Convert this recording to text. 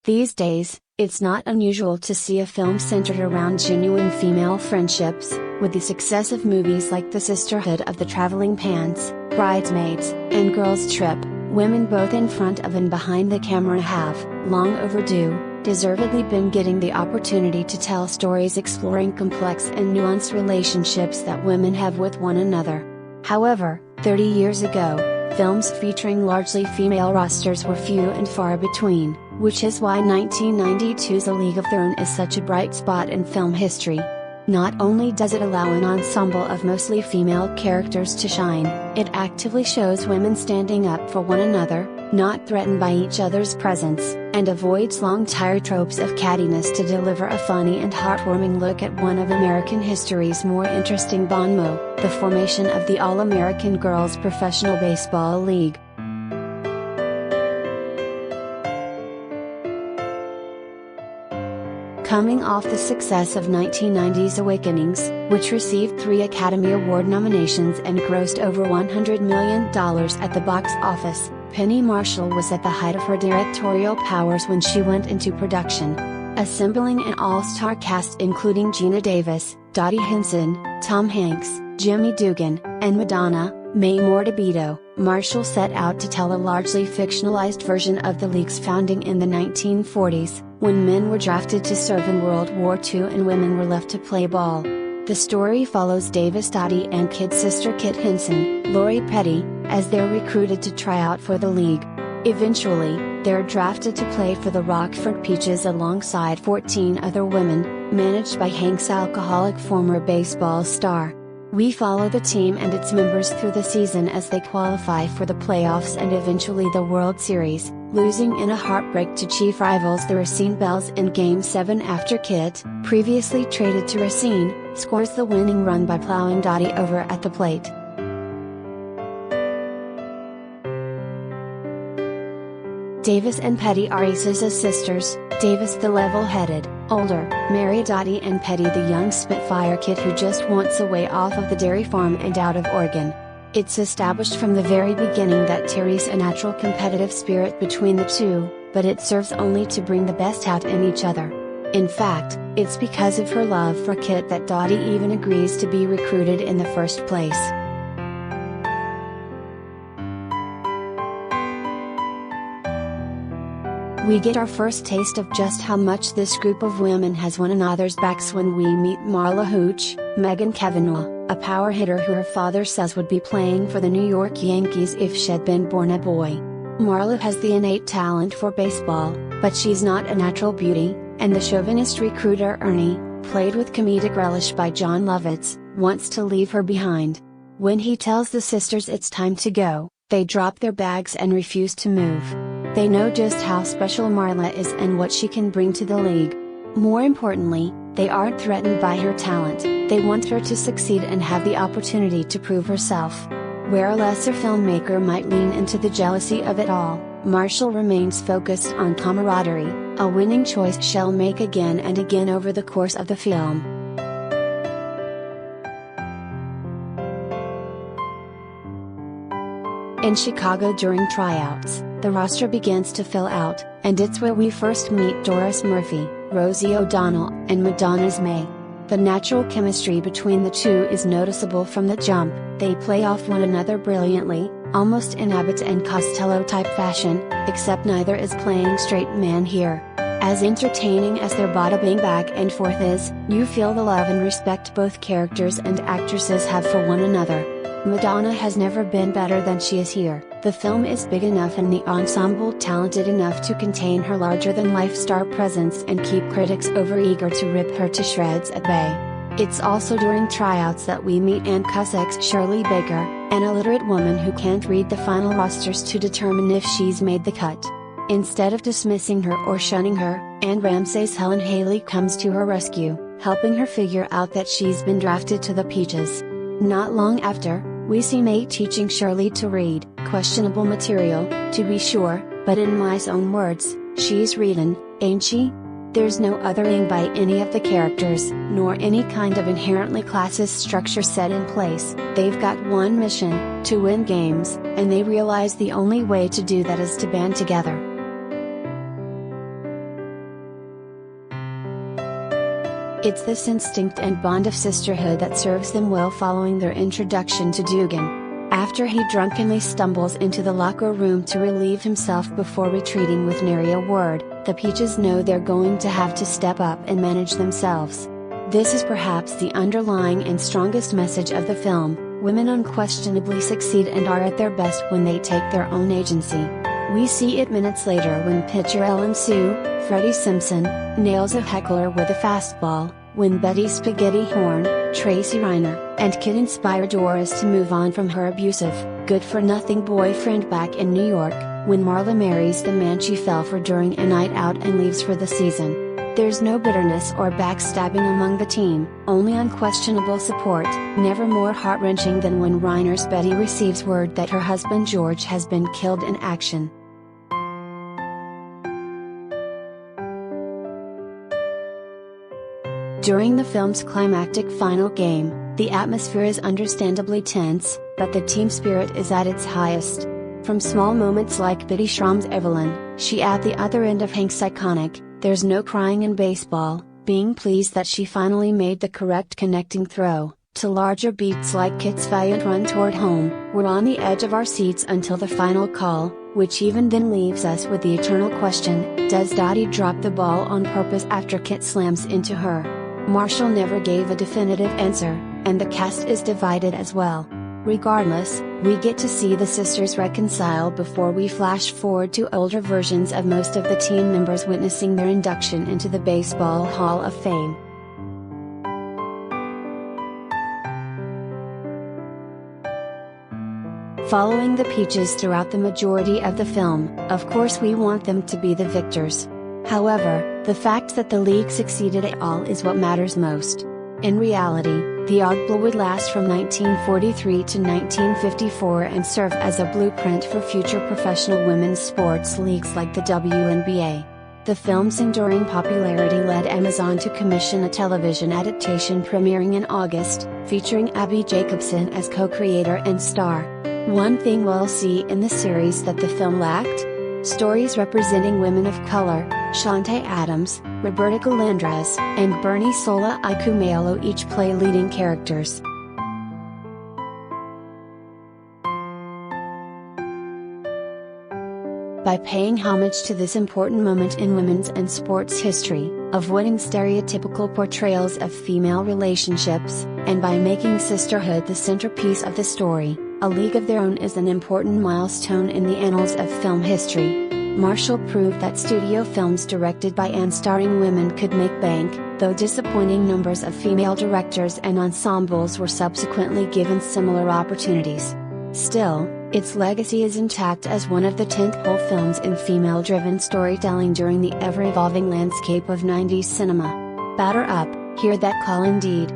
These days, it's not unusual to see a film centered around genuine female friendships, with the success of movies like The Sisterhood of the Traveling Pants, Bridesmaids, and Girls Trip. Women both in front of and behind the camera have, long overdue, deservedly been getting the opportunity to tell stories exploring complex and nuanced relationships that women have with one another. However, 30 years ago, films featuring largely female rosters were few and far between, which is why 1992's A League of Their Own is such a bright spot in film history. Not only does it allow an ensemble of mostly female characters to shine, it actively shows women standing up for one another, not threatened by each other's presence, and avoids long tired tropes of cattiness to deliver a funny and heartwarming look at one of American history's more interesting bon mots, the formation of the All-American Girls Professional Baseball League. Coming off the success of 1990's Awakenings, which received 3 Academy Award nominations and grossed over $100 million at the box office, Penny Marshall was at the height of her directorial powers when she went into production. Assembling an all-star cast including Geena Davis, Dottie Hinson, Tom Hanks, Jimmy Dugan, and Madonna, Mae Mortebito, Marshall set out to tell a largely fictionalized version of the League's founding in the 1940s, when men were drafted to serve in World War II and women were left to play ball. The story follows Davis, Dottie, and kid sister Kit Hinson, Lori Petty, as they're recruited to try out for the League. Eventually, they're drafted to play for the Rockford Peaches alongside 14 other women, managed by Hank's alcoholic former baseball star. We follow the team and its members through the season as they qualify for the playoffs and eventually the World Series, losing in a heartbreak to chief rivals the Racine Bells in Game 7 after Kit, previously traded to Racine, scores the winning run by plowing Dottie over at the plate. Davis and Petty are Isa's sisters, Davis the level-headed, older, married Dottie, and Petty the young Spitfire kid who just wants a way off of the dairy farm and out of Oregon. It's established from the very beginning that Terry's a natural competitive spirit between the two, but it serves only to bring the best out in each other. In fact, it's because of her love for Kit that Dottie even agrees to be recruited in the first place. We get our first taste of just how much this group of women has one another's backs when we meet Marla Hooch, Megan Kavanaugh, a power hitter who her father says would be playing for the New York Yankees if she'd been born a boy. Marla has the innate talent for baseball, but she's not a natural beauty, and the chauvinist recruiter Ernie, played with comedic relish by John Lovitz, wants to leave her behind. When he tells the sisters it's time to go, they drop their bags and refuse to move. They know just how special Marla is and what she can bring to the League. More importantly, they aren't threatened by her talent, they want her to succeed and have the opportunity to prove herself. Where a lesser filmmaker might lean into the jealousy of it all, Marshall remains focused on camaraderie, a winning choice she'll make again and again over the course of the film. In Chicago during tryouts, the roster begins to fill out, and it's where we first meet Doris Murphy, Rosie O'Donnell, and Madonna's Mae. The natural chemistry between the two is noticeable from the jump. They play off one another brilliantly, almost in Abbott and Costello type fashion, except neither is playing straight man here. As entertaining as their bada-bing back and forth is, you feel the love and respect both characters and actresses have for one another. Madonna has never been better than she is here. The film is big enough and the ensemble talented enough to contain her larger-than-life star presence and keep critics overeager to rip her to shreds at bay. It's also during tryouts that we meet Ann Cusack's Shirley Baker, an illiterate woman who can't read the final rosters to determine if she's made the cut. Instead of dismissing her or shunning her, Ann Ramsey's Helen Haley comes to her rescue, helping her figure out that she's been drafted to the Peaches. Not long after, we see Mae teaching Shirley to read, questionable material, to be sure, but in Mae's own words, she's readin', ain't she? There's no othering by any of the characters, nor any kind of inherently classist structure set in place. They've got one mission, to win games, and they realize the only way to do that is to band together. It's this instinct and bond of sisterhood that serves them well following their introduction to Dugan. After he drunkenly stumbles into the locker room to relieve himself before retreating with nary a word, the Peaches know they're going to have to step up and manage themselves. This is perhaps the underlying and strongest message of the film: women unquestionably succeed and are at their best when they take their own agency. We see it minutes later when pitcher Ellen Sue, Freddie Simpson, nails a heckler with a fastball, when Betty Spaghetti Horn, Tracy Reiner, and Kit inspire Doris to move on from her abusive, good-for-nothing boyfriend back in New York, when Marla marries the man she fell for during a night out and leaves for the season. There's no bitterness or backstabbing among the team, only unquestionable support, never more heart-wrenching than when Reiner's Betty receives word that her husband George has been killed in action. During the film's climactic final game, the atmosphere is understandably tense, but the team spirit is at its highest. From small moments like Bitty Schramm's Evelyn, she at the other end of Hank's iconic, "There's no crying in baseball," being pleased that she finally made the correct connecting throw, to larger beats like Kit's valiant run toward home, we're on the edge of our seats until the final call, which even then leaves us with the eternal question: does Dottie drop the ball on purpose after Kit slams into her? Marshall never gave a definitive answer, and the cast is divided as well. Regardless, we get to see the sisters reconcile before we flash forward to older versions of most of the team members witnessing their induction into the Baseball Hall of Fame. Following the Peaches throughout the majority of the film, of course we want them to be the victors. However, the fact that the league succeeded at all is what matters most. In reality, the Oddball would last from 1943 to 1954 and serve as a blueprint for future professional women's sports leagues like the WNBA. The film's enduring popularity led Amazon to commission a television adaptation premiering in August, featuring Abby Jacobson as co-creator and star. One thing we'll see in the series that the film lacked? Stories representing women of color. Shantae Adams, Roberta Galindrez, and Bernie Sola Ikumalo each play leading characters. By paying homage to this important moment in women's and sports history, avoiding stereotypical portrayals of female relationships, and by making sisterhood the centerpiece of the story, A League of Their Own is an important milestone in the annals of film history. Marshall proved that studio films directed by and starring women could make bank, though disappointing numbers of female directors and ensembles were subsequently given similar opportunities. Still, its legacy is intact as one of the tentpole films in female-driven storytelling during the ever-evolving landscape of 90s cinema. Batter up, hear that call indeed.